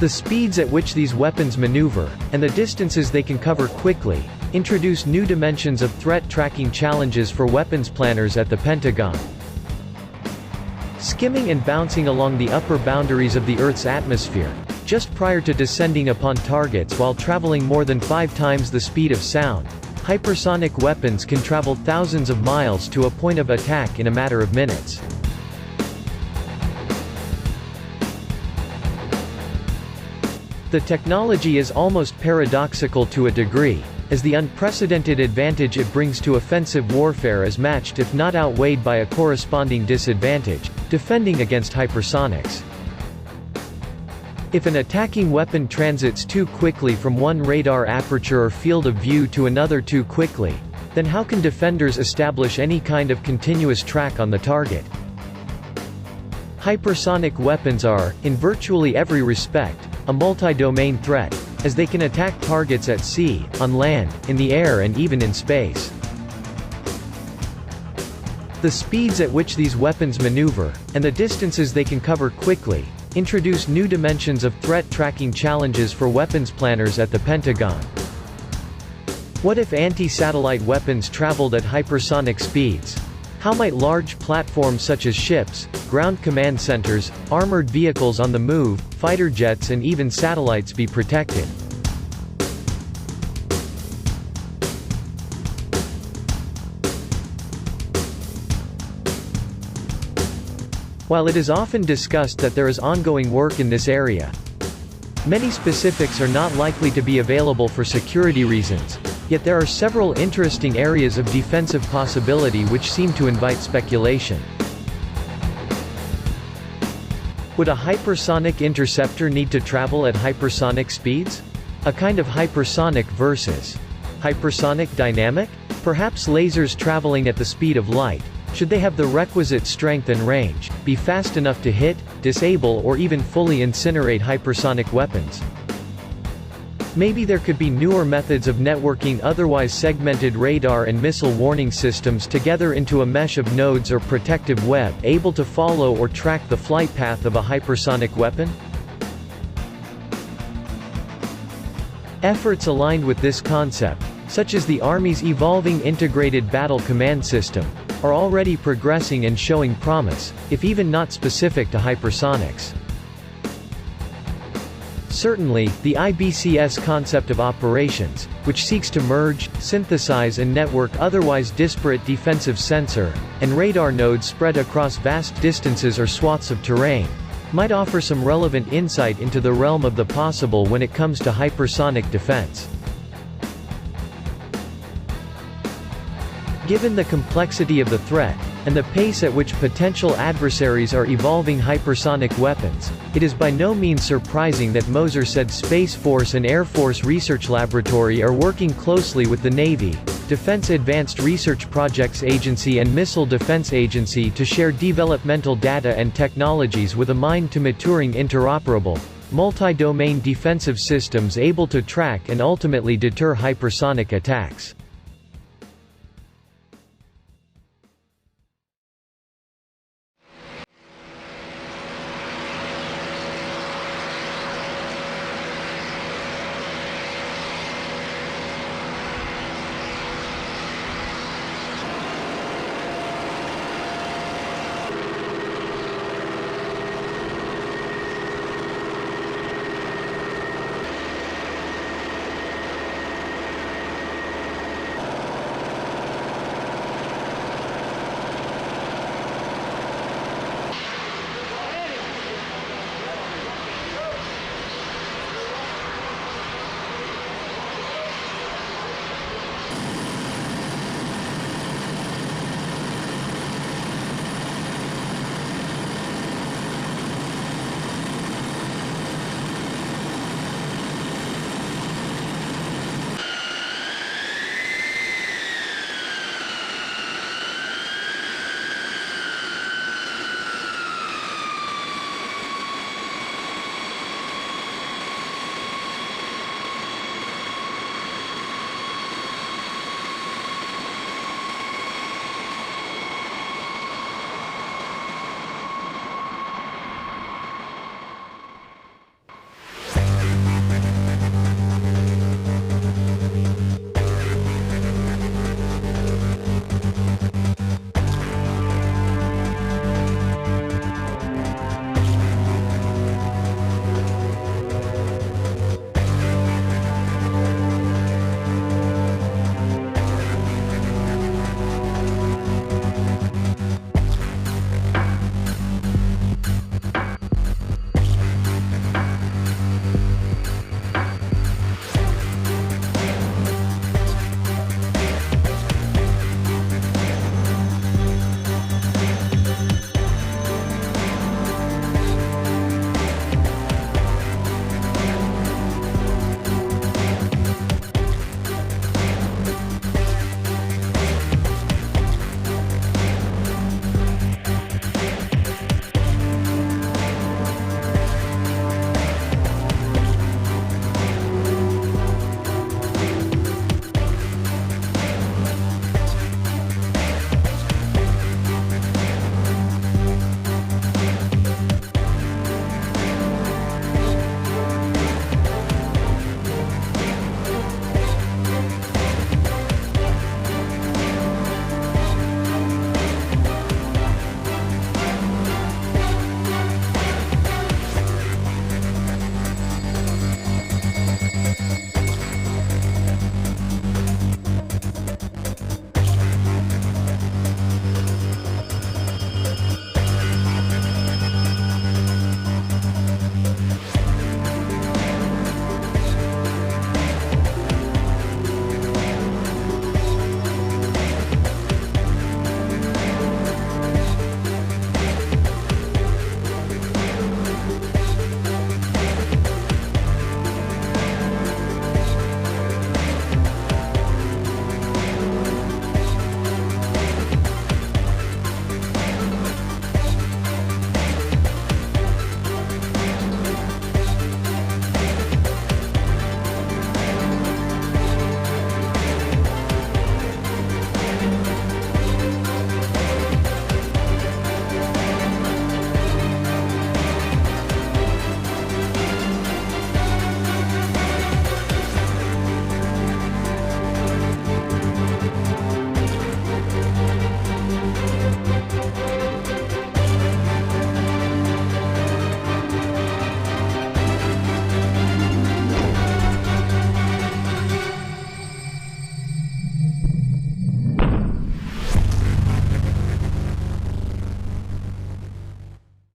The speeds at which these weapons maneuver, and the distances they can cover quickly, introduce new dimensions of threat tracking challenges for weapons planners at the Pentagon. Skimming and bouncing along the upper boundaries of the Earth's atmosphere, just prior to descending upon targets while traveling more than 5 times the speed of sound, hypersonic weapons can travel thousands of miles to a point of attack in a matter of minutes. The technology is almost paradoxical to a degree, as the unprecedented advantage it brings to offensive warfare is matched if not outweighed by a corresponding disadvantage: defending against hypersonics. If an attacking weapon transits too quickly from one radar aperture or field of view to another too quickly, then how can defenders establish any kind of continuous track on the target? Hypersonic weapons are, in virtually every respect, a multi-domain threat, as they can attack targets at sea, on land, in the air and even in space. The speeds at which these weapons maneuver, and the distances they can cover quickly, introduce new dimensions of threat tracking challenges for weapons planners at the Pentagon. What if anti-satellite weapons traveled at hypersonic speeds? How might large platforms such as ships, ground command centers, armored vehicles on the move, fighter jets and even satellites be protected? While it is often discussed that there is ongoing work in this area, many specifics are not likely to be available for security reasons, yet there are several interesting areas of defensive possibility which seem to invite speculation. Would a hypersonic interceptor need to travel at hypersonic speeds? A kind of hypersonic versus hypersonic dynamic? Perhaps lasers traveling at the speed of light, should they have the requisite strength and range, be fast enough to hit, disable or even fully incinerate hypersonic weapons? Maybe there could be newer methods of networking otherwise segmented radar and missile warning systems together into a mesh of nodes or protective web able to follow or track the flight path of a hypersonic weapon? Efforts aligned with this concept, such as the Army's evolving Integrated Battle Command System, are already progressing and showing promise, if even not specific to hypersonics. Certainly, the IBCS concept of operations, which seeks to merge, synthesize and network otherwise disparate defensive sensor and radar nodes spread across vast distances or swaths of terrain, might offer some relevant insight into the realm of the possible when it comes to hypersonic defense. Given the complexity of the threat, and the pace at which potential adversaries are evolving hypersonic weapons, it is by no means surprising that Moser said Space Force and Air Force Research Laboratory are working closely with the Navy, Defense Advanced Research Projects Agency and Missile Defense Agency to share developmental data and technologies with a mind to maturing interoperable, multi-domain defensive systems able to track and ultimately deter hypersonic attacks.